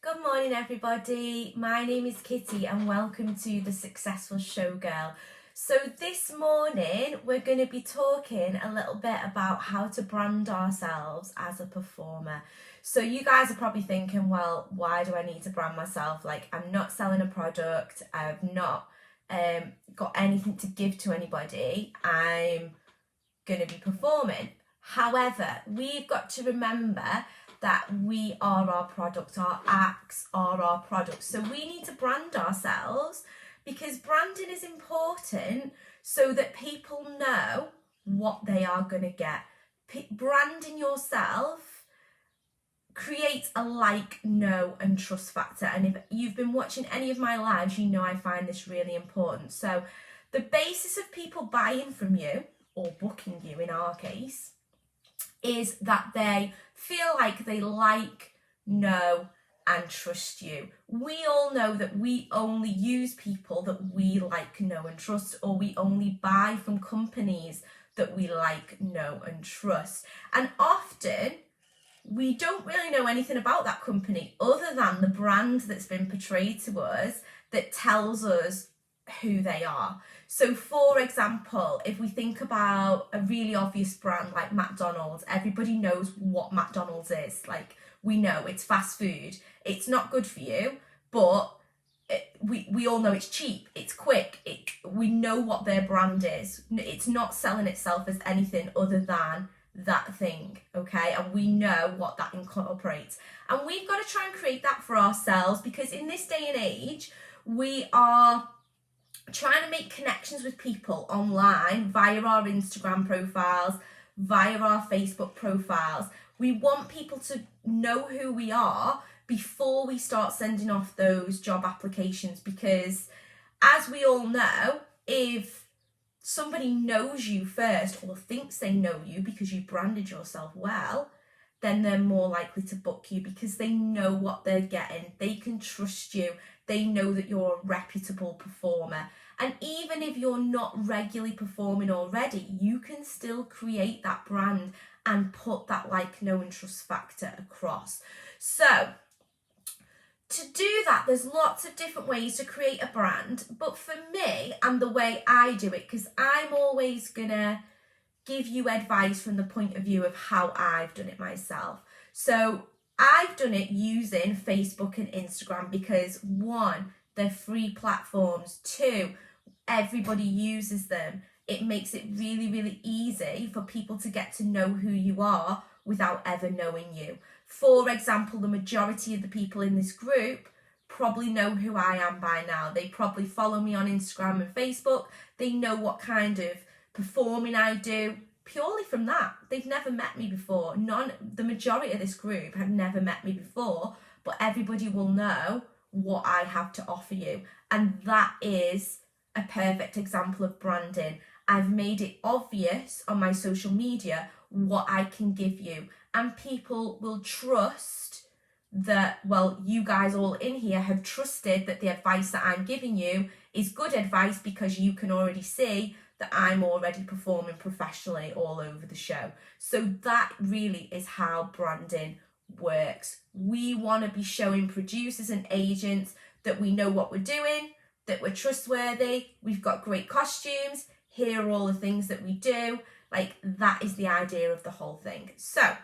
Good morning, everybody. My name is Kitty and welcome to The Successful Showgirl. So this morning we're going to be talking a little bit about how to brand ourselves as a performer. So you guys are probably thinking, well, why do I need to brand myself? Like, I'm not selling a product. I've not got anything to give to anybody. I'm going to be performing. However, we've got to remember that we are our product, our acts are our product. So we need to brand ourselves because branding is important so that people know what they are going to get. Branding yourself creates a like, know and trust factor. And if you've been watching any of my lives, you know I find this really important. So the basis of people buying from you or booking you in our case is that they feel like they like, know and trust you. We all know that we only use people that we like, know and trust, or we only buy from companies that we like, know and trust. And often we don't really know anything about that company other than the brand that's been portrayed to us that tells us who they are. So for example, if we think about a really obvious brand like McDonald's, everybody knows what McDonald's is. Like, we know it's fast food. It's not good for you, but we all know it's cheap, it's quick, we know what their brand is. It's not selling itself as anything other than that thing, okay? And we know what that incorporates. And we've got to try and create that for ourselves, because in this day and age, we are trying to make connections with people online via our Instagram profiles, via our Facebook profiles. We want people to know who we are before we start sending off those job applications, because as we all know, if somebody knows you first or thinks they know you because you branded yourself well, then they're more likely to book you because they know what they're getting. They can trust you. They know that you're a reputable performer. And even if you're not regularly performing already, you can still create that brand and put that like, know and trust factor across. So to do that, there's lots of different ways to create a brand. But for me, and the way I do it, because I'm always gonna give you advice from the point of view of how I've done it myself. So I've done it using Facebook and Instagram because one, they're free platforms. Two, everybody uses them. It makes it really, really easy for people to get to know who you are without ever knowing you. For example, the majority of the people in this group probably know who I am by now. They probably follow me on Instagram and Facebook. They know what kind of performing I do purely from that. They've never met me before. The majority of this group have never met me before, but everybody will know what I have to offer you. And that is a perfect example of branding. I've made it obvious on my social media what I can give you, and people will trust that, well, you guys all in here have trusted that the advice that I'm giving you is good advice because you can already see that I'm already performing professionally all over the show. So that really is how branding works. We want to be showing producers and agents that we know what we're doing, that we're trustworthy, we've got great costumes, here are all the things that we do. Like, that is the idea of the whole thing. So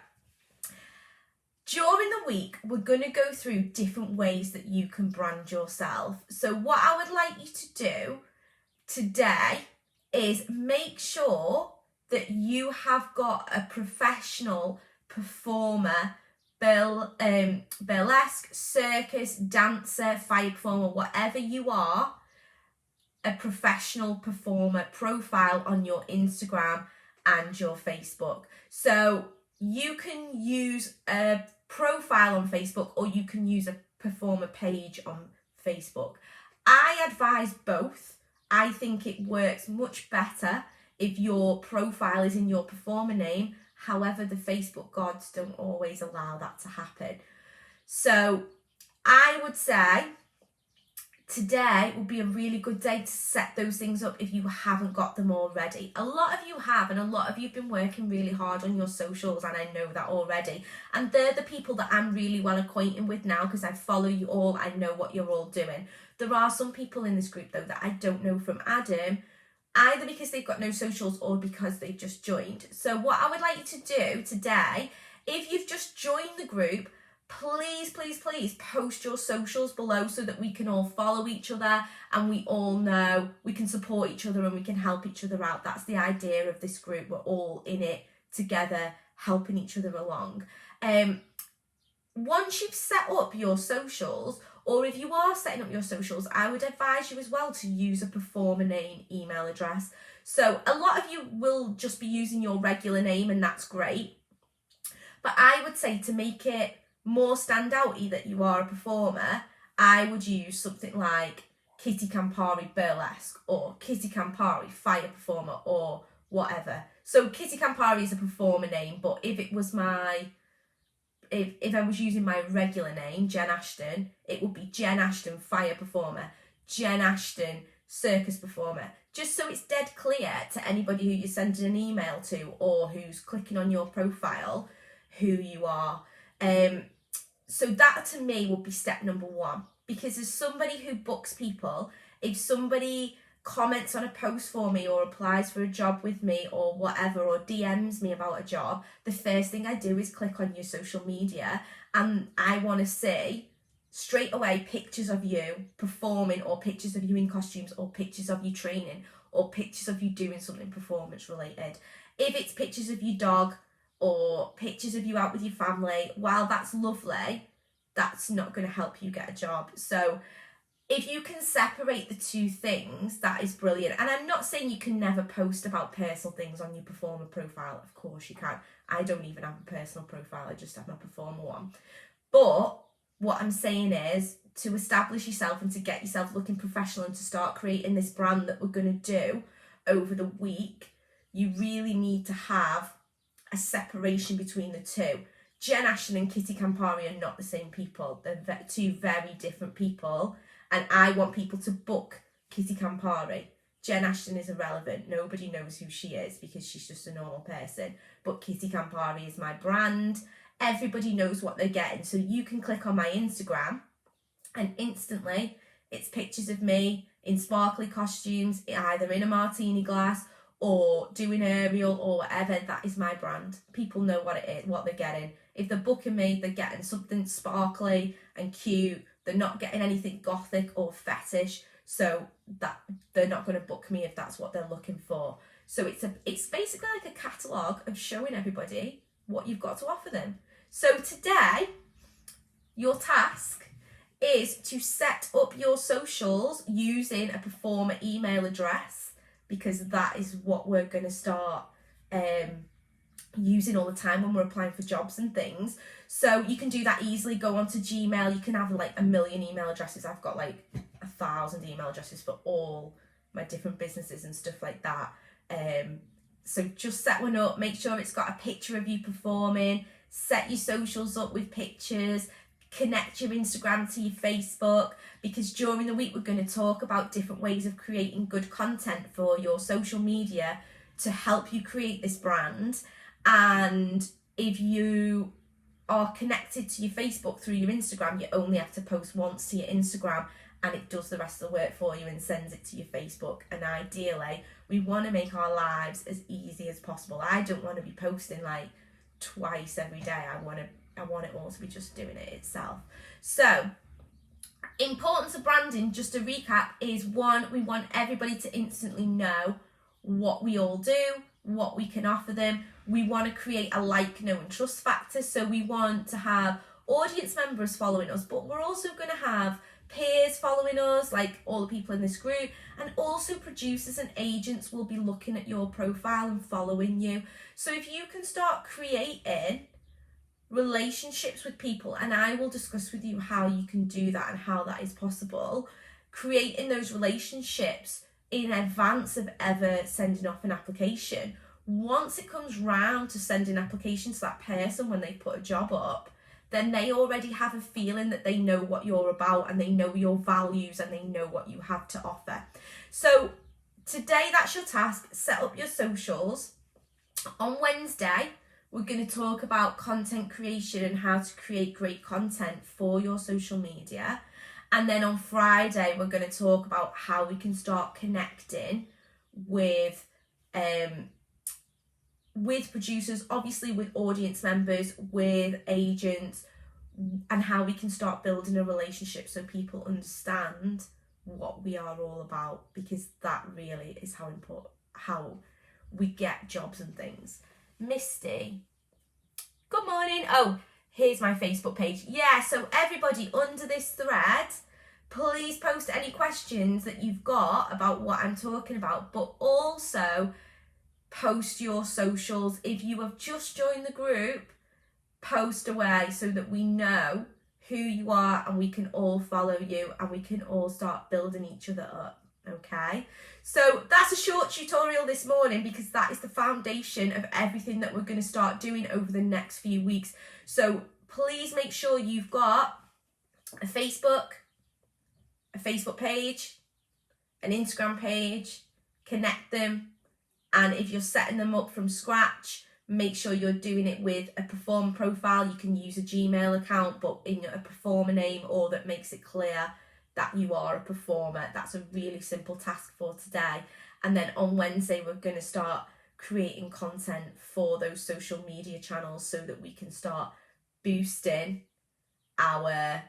during the week, we're going to go through different ways that you can brand yourself. So what I would like you to do today is make sure that you have got a professional performer, burlesque, circus, dancer, fire performer, whatever you are, a professional performer profile on your Instagram and your Facebook. So you can use a profile on Facebook or you can use a performer page on Facebook. I advise both. I think it works much better if your profile is in your performer name. However, the Facebook gods don't always allow that to happen. So I would say Today will be a really good day to set those things up if you haven't got them already. A lot of you have, and a lot of you have been working really hard on your socials, and I know that already. And they're the people that I'm really well acquainted with now because I follow you all. I know what you're all doing. There are some people in this group though that I don't know from Adam, either because they've got no socials or because they've just joined. So what I would like you to do today, if you've just joined the group, please post your socials below so that we can all follow each other and we all know we can support each other and we can help each other out. That's the idea of this group. We're all in it together, helping each other along. Once you've set up your socials, or if you are setting up your socials, I would advise you as well to use a performer name email address. So a lot of you will just be using your regular name, and that's great. But I would say to make it more standouty that you are a performer, I would use something like Kitty Campari Burlesque or Kitty Campari Fire Performer or whatever. So Kitty Campari is a performer name, but if it was if I was using my regular name, Jen Ashton, it would be Jen Ashton Fire Performer, Jen Ashton Circus Performer, just so it's dead clear to anybody who you're sending an email to or who's clicking on your profile who you are. So that to me would be step number one, because as somebody who books people, if somebody comments on a post for me or applies for a job with me or whatever, or DMs me about a job, the first thing I do is click on your social media, and I want to see straight away pictures of you performing, or pictures of you in costumes, or pictures of you training, or pictures of you doing something performance related. If it's pictures of your dog or pictures of you out with your family, while that's lovely, that's not going to help you get a job. So if you can separate the two things, that is brilliant. And I'm not saying you can never post about personal things on your performer profile. Of course you can. I don't even have a personal profile. I just have my performer one. But what I'm saying is, to establish yourself and to get yourself looking professional and to start creating this brand that we're going to do over the week, you really need to have a separation between the two. Jen Ashton and Kitty Campari are not the same people. They're two very different people, and I want people to book Kitty Campari. Jen Ashton is irrelevant. Nobody knows who she is because she's just a normal person. But Kitty Campari is my brand. Everybody knows what they're getting. So you can click on my Instagram and instantly it's pictures of me in sparkly costumes, either in a martini glass or doing aerial or whatever. That is my brand. People know what it is, what they're getting. If they're booking me, they're getting something sparkly and cute. They're not getting anything gothic or fetish, so that they're not going to book me if that's what they're looking for. So it's basically like a catalogue of showing everybody what you've got to offer them. So today, your task is to set up your socials using a performer email address, because that is what we're going to start using all the time when we're applying for jobs and things. So you can do that easily. Go onto Gmail. You can have like 1 million email addresses. I've got like 1,000 email addresses for all my different businesses and stuff like that. So just set one up. Make sure it's got a picture of you performing. Set your socials up with pictures. Connect your Instagram to your Facebook, because during the week we're going to talk about different ways of creating good content for your social media to help you create this brand. And if you are connected to your Facebook through your Instagram, you only have to post once to your Instagram and it does the rest of the work for you and sends it to your Facebook. And ideally, we want to make our lives as easy as possible. I don't want to be posting like twice every day. I want it all to be just doing it itself. So, importance of branding, just to recap, is one, we want everybody to instantly know what we all do, what we can offer them. We want to create a like, know and trust factor. So we want to have audience members following us, but we're also going to have peers following us, like all the people in this group, and also producers and agents will be looking at your profile and following you. So if you can start creating relationships with people, and I will discuss with you how you can do that and how that is possible, creating those relationships in advance of ever sending off an application. Once it comes round to sending applications to that person when they put a job up, then they already have a feeling that they know what you're about and they know your values and they know what you have to offer. So today, that's your task. Set up your socials. On Wednesday, we're going to talk about content creation and how to create great content for your social media. And then on Friday, we're going to talk about how we can start connecting with producers, obviously with audience members, with agents, and how we can start building a relationship so people understand what we are all about, because that really is how important, how we get jobs and things. Misty, good morning. Oh, here's my Facebook page. Yeah, so everybody under this thread, please post any questions that you've got about what I'm talking about, but also post your socials. If you have just joined the group, post away so that we know who you are and we can all follow you and we can all start building each other up. Okay, so that's a short tutorial this morning because that is the foundation of everything that we're going to start doing over the next few weeks. So please make sure you've got a Facebook page, an Instagram page, connect them. And if you're setting them up from scratch, make sure you're doing it with a performer profile. You can use a Gmail account, but in a performer name, or that makes it clear that you are a performer. That's a really simple task for today. And then on Wednesday, we're going to start creating content for those social media channels so that we can start boosting our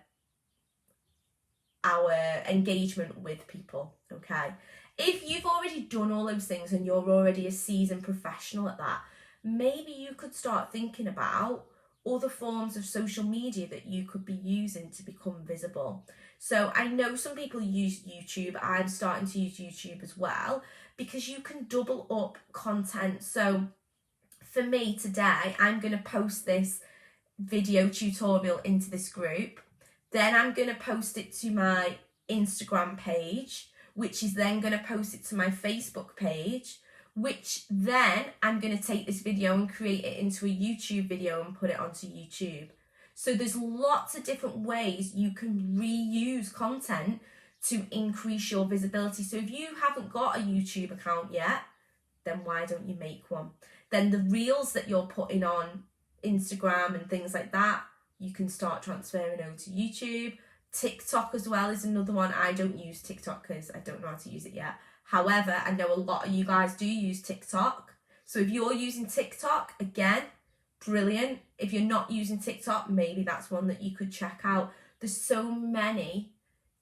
engagement with people. Okay, if you've already done all those things and you're already a seasoned professional at that, maybe you could start thinking about other forms of social media that you could be using to become visible. So I know some people use YouTube. I'm starting to use YouTube as well because you can double up content. So for me today, I'm going to post this video tutorial into this group. Then I'm going to post it to my Instagram page, which is then going to post it to my Facebook page, which then I'm going to take this video and create it into a YouTube video and put it onto YouTube. So there's lots of different ways you can reuse content to increase your visibility. So if you haven't got a YouTube account yet, then why don't you make one? Then the reels that you're putting on Instagram and things like that, you can start transferring over to YouTube. TikTok as well is another one. I don't use TikTok because I don't know how to use it yet. However, I know a lot of you guys do use TikTok. So if you're using TikTok, again, brilliant. If you're not using TikTok, maybe that's one that you could check out. There's so many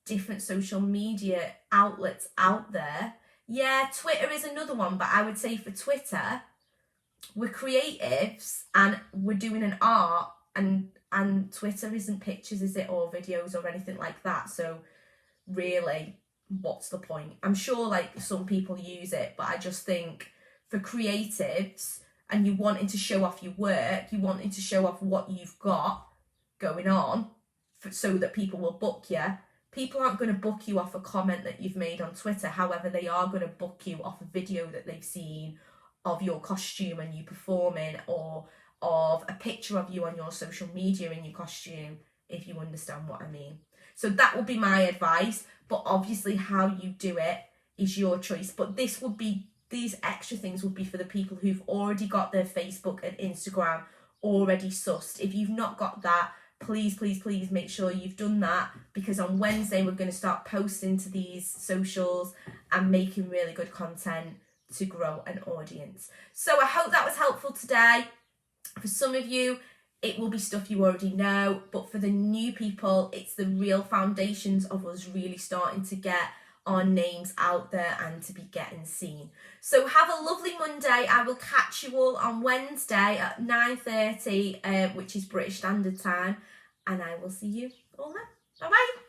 different social media outlets out there. Yeah, Twitter is another one, but I would say for Twitter, we're creatives and we're doing an art, and Twitter isn't pictures, is it, or videos or anything like that. So really, what's the point? I'm sure like some people use it, but I just think for creatives and you wanting to show off your work, you wanting to show off what you've got going on so that people will book you. People aren't going to book you off a comment that you've made on Twitter. However, they are going to book you off a video that they've seen of your costume and you performing, or of a picture of you on your social media in your costume, if you understand what I mean. So that would be my advice, but obviously how you do it is your choice. But these extra things would be for the people who've already got their Facebook and Instagram already sussed. If you've not got that, please make sure you've done that, because on Wednesday we're going to start posting to these socials and making really good content to grow an audience. So I hope that was helpful today. For some of you, it will be stuff you already know, but for the new people, it's the real foundations of us really starting to get our names out there and to be getting seen. So have a lovely Monday. I will catch you all on Wednesday at 9:30, which is British Standard Time, and I will see you all then. Bye bye.